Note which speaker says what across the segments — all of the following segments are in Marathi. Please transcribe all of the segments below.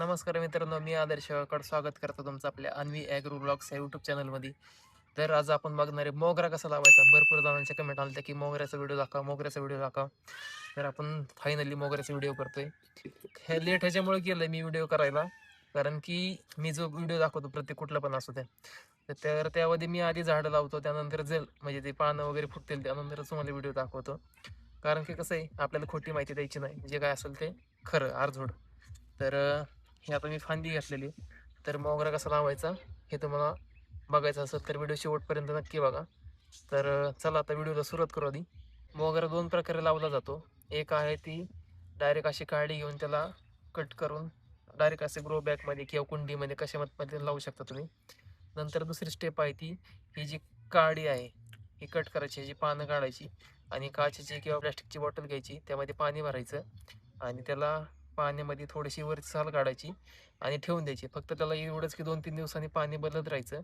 Speaker 1: नमस्कार मित्रांनो, मी आदर्श स्वागत करतो तुमचं आपल्या अन्वी ॲग्रो ब्लॉग्स या यूट्यूब चॅनलमध्ये. तर आज आपण बघणार आहे मोगरा कसा लावायचा. भरपूर जणांच्या कमेंट आल्या की मोगऱ्याचा व्हिडिओ दाखवा, मोगऱ्याचा व्हिडिओ दाखवा. तर आपण फायनली मोगऱ्याचा व्हिडिओ करतोय. हे लेट ह्याच्यामुळे केलं मी व्हिडिओ करायला, कारण की मी जो व्हिडिओ दाखवतो प्रत्येक कुठला पण असू द्या, तर त्यामध्ये मी आधी झाडं लावतो, त्यानंतर जर म्हणजे ते पानं वगैरे फुटतील त्यानंतरच तुम्हाला व्हिडिओ दाखवतो. कारण की कसं आहे, आपल्याला खोटी माहिती द्यायची नाही, जे काय असेल ते खरं आरझोड. तर हे आता मी फांदी घातलेली. तर मोगरा कसा लावायचा हे तुम्हाला बघायचं असेल तर व्हिडिओ शेवटपर्यंत नक्की बघा. तर चला आता व्हिडिओला सुरुवात करू आधी. मोगरा दोन प्रकारे लावला जातो. एक आहे ती डायरेक्ट अशी काडी घेऊन त्याला कट करून डायरेक्ट असे ग्रो बॅगमध्ये किंवा कुंडीमध्ये कशामध्ये लावू शकता तुम्ही. नंतर दुसरी स्टेप आहे ती, ही जी काडी आहे ही कट करायची, ह्याची पानं काढायची आणि काचेची किंवा प्लॅस्टिकची बॉटल घ्यायची, त्यामध्ये पाणी भरायचं आणि त्याला पाण्यामध्ये थोडीशी वरची साल काढायची आणि ठेवून द्यायची. फक्त त्याला एवढंच की 2-3 दिवसांनी पाणी बदलत राहायचं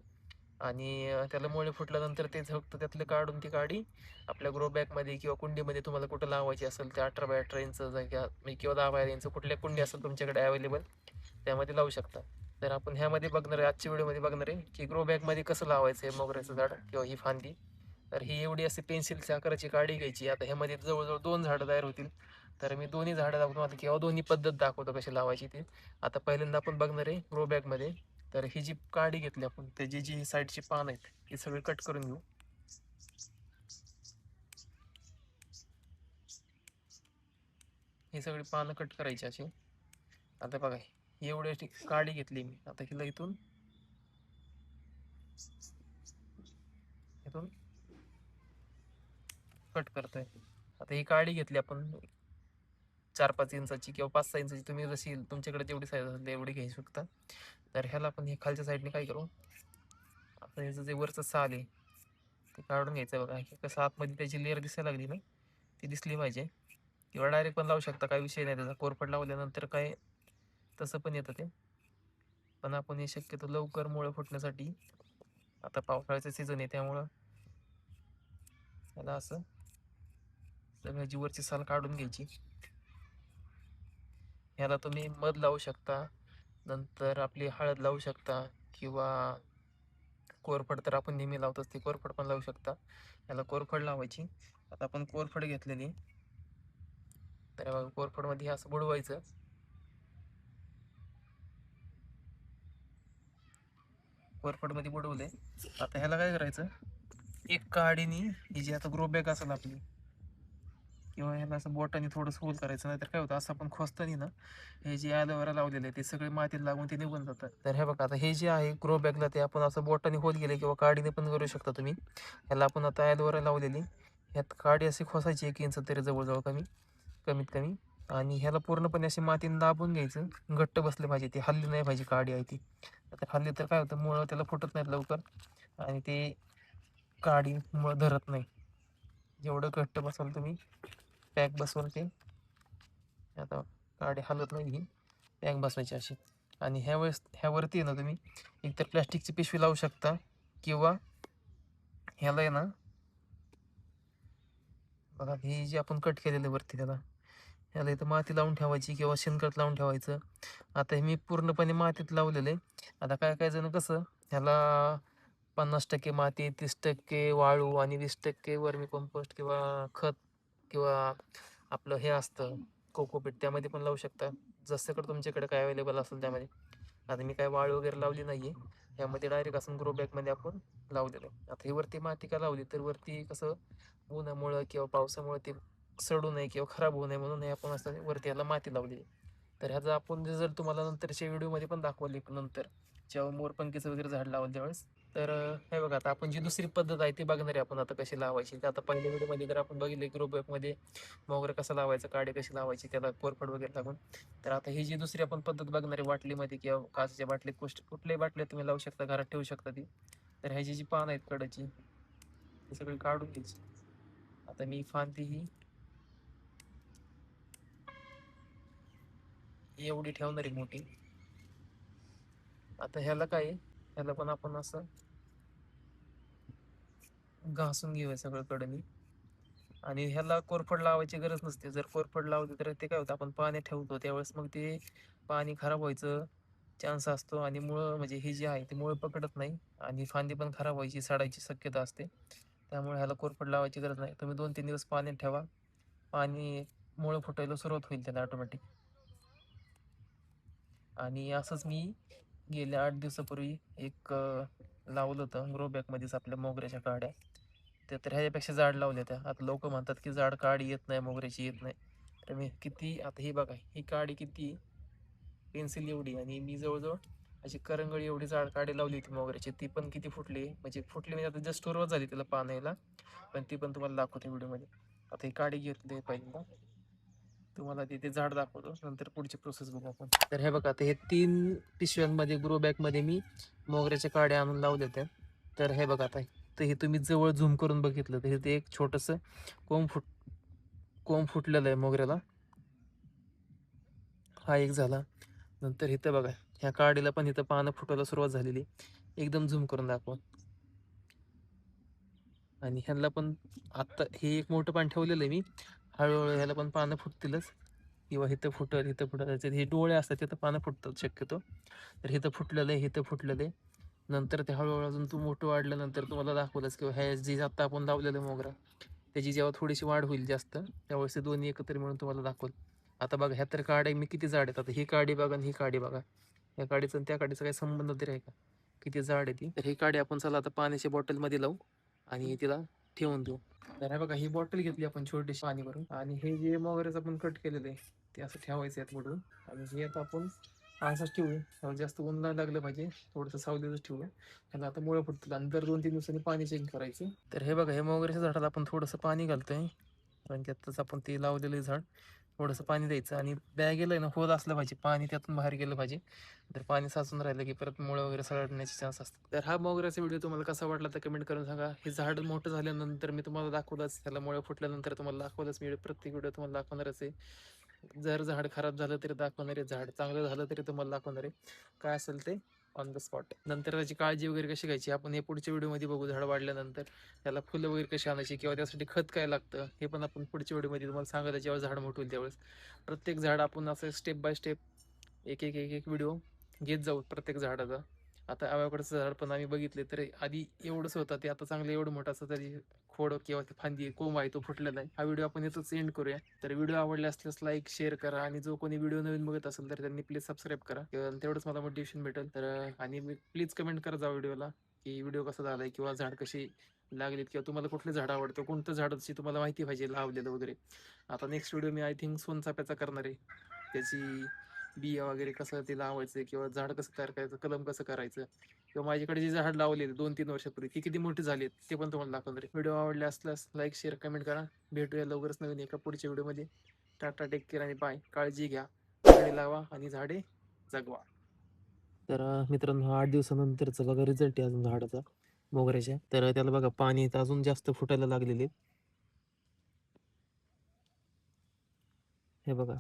Speaker 1: आणि त्याला मुळे फुटल्यानंतर ते फक्त त्यातलं काढून ती काडी आपल्या ग्रो बॅगमध्ये किंवा कुंडीमध्ये तुम्हाला कुठं लावायची असेल ते 18x18 इंच जागा किंवा 10x10 इंच कुठल्या कुंडी असेल तुमच्याकडे अवेलेबल त्यामध्ये लावू शकता. तर आपण ह्यामध्ये बघणार आहे, आजच्या व्हिडिओमध्ये बघणार आहे की ग्रो बॅगमध्ये कसं लावायचं आहे मोगऱ्याचं झाड किंवा ही फांदी. तर ही एवढी अशी पेन्सिलच्या आकाराची काडी घ्यायची. आता ह्यामध्ये जवळजवळ 2 झाडं तयार होतील. तर मी दोन्ही झाडं दाखवतो आता किंवा दोन्ही पद्धत दाखवतो कशी लावायची ती. आता पहिल्यांदा आपण बघणार आहे ग्रो बॅगमध्ये. तर ही जी काडी घेतली आपण, त्याची जी साईडची पान आहेत ती सगळी कट करून घेऊ. ही सगळी पानं कट करायची अशी. आता बघा, एवढी अशी काडी घेतली मी. आता हिला इथून इथून कट करतोय. आता ही काडी घेतली आपण 4-5 इंचाची किंवा 5-6 इंचाची, तुम्ही जशी तुमच्याकडे जेवढी साईज असेल तेवढी घेऊ शकता. तर ह्याला आपण हे खालच्या साईडने काय करू, आता ह्याचं जे वरचं साल आहे ते काढून घ्यायचं. बघा हे कसं आतमध्ये त्याची लेअर दिसायला लागली ना, ती दिसली पाहिजे. किंवा डायरेक्ट पण लावू शकता, काही विषय नाही त्याचा. कोरफड लावल्यानंतर काय तसं पण येतं ते. पण आपण हे शक्यतो लवकर मुळं फुटण्यासाठी, आता पावसाळ्याचं सीझन आहे त्यामुळं त्याला असं सगळ्याची वरची साल काढून घ्यायची. ह्याला तुम्ही मध लावू शकता, नंतर आपली हळद लावू शकता किंवा कोरफड तर आपण नेहमी लावतोच, ती कोरफड पण लावू शकता. याला कोरफड लावायची. आता आपण कोरफड घेतलेली, तर कोरफडमध्ये हे असं बुडवायचं. कोरफडमध्ये बुडवले. आता ह्याला काय करायचं, एक काडीनी ही जी आता ग्रो बॅग असेल आपली किंवा ह्याला असं बोटाने थोडंसं होल करायचं, नाहीतर काय होतं असं आपण खोचताना ना, हे जे ॲलोवेरा लावलेले आहे ते सगळे मातीत लागून ते निघून जातात. तर हे बघा, आता हे जे आहे ग्रो बॅगला ते आपण असं बोटाने होल गेले किंवा काडीने पण करू शकता तुम्ही. ह्याला आपण आता ॲलोवेरा लावलेली, ह्यात काडी अशी खोसायची 1 इंच तरी जवळजवळ कमीत कमी. आणि ह्याला पूर्णपणे अशी मातीने दाबून घ्यायचं, घट्ट बसले पाहिजे, ती हल्ली नाही पाहिजे काडी आहे ती. आता हल्ली तर काय होतं, मुळं त्याला फुटत नाहीत लवकर आणि ते काडी मुळं धरत नाही. जेवढं घट्ट बसवाल तुम्ही, पॅक बसवाल ते, आता काडी हलत नाही ही, पॅक बसवायची अशी. आणि ह्यावरती आहे ना तुम्ही एकतर प्लॅस्टिकची पिशवी लावू शकता किंवा ह्याला आहे ना, बघा ही जी आपण कट केलेलं वरती त्याला, ह्याला इथं माती लावून ठेवायची किंवा शेणखत लावून ठेवायचं. आता हे मी पूर्णपणे मातीत लावलेलं आहे. आता काय काय जण कसं ह्याला 50% माती, 30% वाळू आणि 20% वर्मी कंपोस्ट किंवा खत किंवा आपलं हे असतं कोकोपीट, त्यामध्ये पण लावू शकता. जसं तुमच्याकडे काय अवेलेबल असेल त्यामध्ये. आता मी काय वाळू वगैरे लावली नाहीये, ह्यामध्ये डायरेक्ट असं ग्रो बॅगमध्ये आपण लावलेलं आहे. आता ही वरती माती का लावली, तर वरती कसं उन्हामुळं किंवा पावसामुळे ते सडू नये किंवा खराब होऊ नये म्हणून हे आपण असं वरती ह्याला माती लावली. तर ह्याचा आपण रिझल्ट तुम्हाला नंतरच्या व्हिडिओमध्ये पण दाखवली नंतर, जेव्हा मोरपंखीचं वगैरे झाड लावलं त्यावेळेस. तर हे बघा, आता आपण जी दुसरी पद्धत आहे ती बघणार आहे आपण आता कशी लावायची. तर आता पहिल्या व्हिडिओमध्ये जर आपण बघितले ग्रो बॅगमध्ये मोगरा कसा लावायचा, काडी कशी लावायची त्याला कोरफड वगैरे लागून. तर आता ही जी दुसरी आपण पद्धत बघणार आहे, वाटलीमध्ये किंवा काचेच्या बाटलीत, कुठल्याही बाटलीत तुम्ही लावू शकता, घरात ठेवू शकता ती. तर ह्याची जी पान आहेत कडची ती सगळी काढून घ्यायची. आता मी फांदी ही एवढी ठेवणार आहे मोठी. आता ह्याला काय आहे, ह्याला पण आपण असं घासून घेऊया सगळं कडनी आणि ह्याला कोरफड लावायची गरज नसते. जर कोरफड लावली तर ते काय होतं, आपण पाण्यात ठेवतो त्यावेळेस मग ते पाणी खराब व्हायचं चान्स असतो आणि मुळं म्हणजे ही जी आहे ती मुळं पकडत नाही आणि फांदी पण खराब व्हायची, सडायची शक्यता असते. त्यामुळे ह्याला कोरफड लावायची गरज नाही. तुम्ही 2-3 दिवस पाण्यात ठेवा. पाणी मुळं फुटायला सुरुवात होईल त्याला ऑटोमॅटिक. आणि असंच मी गेल्या 8 दिवसापूर्वी एक लावलं होतं ग्रो बॅगमध्येच आपल्या मोगऱ्याच्या काड्या. तर ह्याच्यापेक्षा जाड लावल्या त्या. आता लोक म्हणतात की जाड काडी येत नाही, मोगऱ्याची येत नाही. तर मी किती आता ही बघा, ही काडी किती पेन्सिल एवढी आणि मी जवळजवळ अशी करंगळी एवढी जाड काडी लावली होती मोगऱ्याची. ती पण किती फुटली, म्हणजे फुटली म्हणजे आता जस्ट सुरुवात झाली त्याला पान यायला. पण ती पण तुम्हाला दाखवते व्हिडिओमध्ये. आता ही काडी घेतली पहिल्यांदा तुम्हाला तिथे झाड दाखवतो, नंतर पुढची प्रोसेस बघू आपण. तर हे बघा, आता हे 3 पिशव्यांमध्ये ग्रो बॅगमध्ये मी मोगऱ्याच्या काड्या आणून लावल्या होत्या. तर हे बघा आता, तर हे तुम्ही जवळ झूम करून बघितलं तर इथे एक छोटंसं कोंब कोंब फुटलेलं आहे मोगऱ्याला. हा एक झाला. नंतर इथं बघा, ह्या काडीला पण इथं पानं फुटायला सुरुवात झालेली. एकदम झूम करून दाखवा. आणि ह्यांना पण आत्ता हे एक मोठं पान ठेवलेलं आहे मी. हळूहळू ह्याला पण पानं फुटतीलच, किंवा इथं फुटल इथं फुटल. त्याच्यात हे डोळे असतात तिथं पानं फुटतात शक्यतो. तर इथं फुटलेलं आहे, इथं फुटलेलं आहे. नंतर ते हळूहळू अजून तू मोठं वाढल्यानंतर तुम्हाला दाखवलंच, किंवा ह्या जी आता आपण लावलेलं मोगरा त्याची जेव्हा थोडीशी वाढ होईल जास्त, त्यावेळेस ते दोन्ही एकत्र मिळून तुम्हाला दाखवल. आता बघा, ह्या तर काड्या मी किती जाड आहेत. आता ही काडी बघा आणि ही काडी बघा, या काडीचा आणि त्या काडीचा काही संबंध तरी आहे का, किती जाड आहे ती. तर ही काडी आपण चला आता पाण्याच्या बॉटलमध्ये लावू आणि तिला ठेवून देऊ. तर हे बघा, ही बॉटल घेतली आपण छोटीशी पाणी भरून, आणि हे जे मोगऱ्याचं आपण कट केलेलं आहे ते असं ठेवायचं यात बुडवून. आणि हे आता आपण असंच ठेवूया, त्याला जास्त ऊन नाही लागलं पाहिजे, थोडंसं सावलीतच ठेवूया. ह्याला आता मुळं फुटतील आणि दर 2-3 दिवसांनी पाणी चेंज करायचं. तर हे बघा, हे मोगऱ्याच्या झाडाला आपण थोडंसं पाणी घालतोय आणि त्यातच आपण ते लावलेलं झाड थोडंसं पाणी द्यायचं, आणि बॅगेला आहे ना होल असलं पाहिजे, पाणी त्यातून बाहेर गेलं पाहिजे. तर पाणी साचून राहिलं की परत मुळं वगैरे सळण्याचे चान्स असतात. तर हा मोगऱ्याचा व्हिडिओ तुम्हाला कसा वाटला तर कमेंट करून सांगा. हे झाड मोठं झाल्यानंतर मी तुम्हाला दाखवलंच, त्याला मुळं फुटल्यानंतर तुम्हाला दाखवलंच. मी प्रत्येक व्हिडिओ तुम्हाला दाखवणारच आहे. जर झाड खराब झालं तरी दाखवणार आहे, झाड चांगलं झालं तरी तुम्हाला दाखवणार आहे. काय असेल ते ऑन द स्पॉट. नंतर त्याची काळजी वगैरे कशी घ्यायची आपण हे पुढच्या व्हिडिओमध्ये बघू. झाड वाढल्यानंतर त्याला फुलं वगैरे कशी आणायची, किंवा त्यासाठी खत काय लागतं हे पण आपण पुढच्या व्हिडिओमध्ये तुम्हाला सांगायला, जेव्हा झाड मोठं होईल त्यावेळेस. प्रत्येक झाड आपण असं स्टेप बाय स्टेप एक व्हिडिओ घेत जाऊ प्रत्येक झाडाचा. आता आवळ्याकडचं झाड पण आम्ही बघितले तर आधी एवढंच होतं, ते आता चांगलं एवढं मोठं असं तरी खोड किंवा ते फांदी कोंब आहे तो फुटलेला आहे. हा व्हिडिओ आपण इथंच एंड करूया. तर व्हिडिओ आवडला असल्यास लाईक शेअर करा, आणि जो कोणी व्हिडिओ नवीन बघत असेल तर त्यांनी प्लीज सबस्क्राईब करा, तेवढंच मला मोटिवेशन भेटेल. तर आणि प्लीज कमेंट करा जा व्हिडिओला की व्हिडिओ कसा झालाय, किंवा झाड कशी लागलीत, किंवा तुम्हाला कुठलं झाड आवडतं, कोणतं झाडाची तुम्हाला माहिती पाहिजे लावलेलं वगैरे. आता नेक्स्ट व्हिडिओ मी आय थिंक सोनचाफ्याचा करणार आहे. त्याची बिया वगैरे कसं ते लावायचं, किंवा झाड कसं तयार करायचं, कलम कसं करायचं, किंवा माझ्याकडे जे झाड लावलेले 2-3 वर्षापूर्वी ती किती मोठी झाली ते पण तुम्हाला दाखवणार आहे. व्हिडिओ आवडले असल्यास लाईक शेअर कमेंट करा. भेटूया लवकरच नवीन एका पुढच्या व्हिडिओमध्ये. टाटा, टेक केअर आणि बाय. काळजी घ्या, झाडे लावा आणि झाडे जगवा. तर मित्रांनो, 8 दिवसानंतरचा बघा रिझल्ट आहे अजून झाडाचा मोगऱ्याच्या. तर त्याला बघा पाणी तर अजून जास्त फुटायला लागलेले. हे बघा,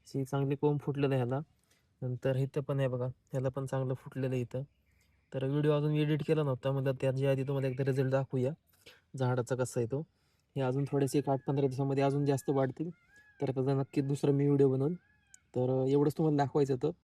Speaker 1: चांगली कोंब फुटलेलं आहे ह्याला. नंतर इथं पण आहे बघा, ह्याला पण चांगलं फुटलेलं आहे इथं. तर व्हिडिओ अजून एडिट केला नव्हता, मला त्याच्या आधी तुम्हाला एकदा रिझल्ट दाखवूया झाडाचा कसा आहे तो. हे अजून थोडेसे एक 8-15 दिवसामध्ये अजून जास्त वाढतील. तर त्याचा नक्की दुसरा मी व्हिडिओ बनवून. तर एवढंच तुम्हाला दाखवायचं होतं.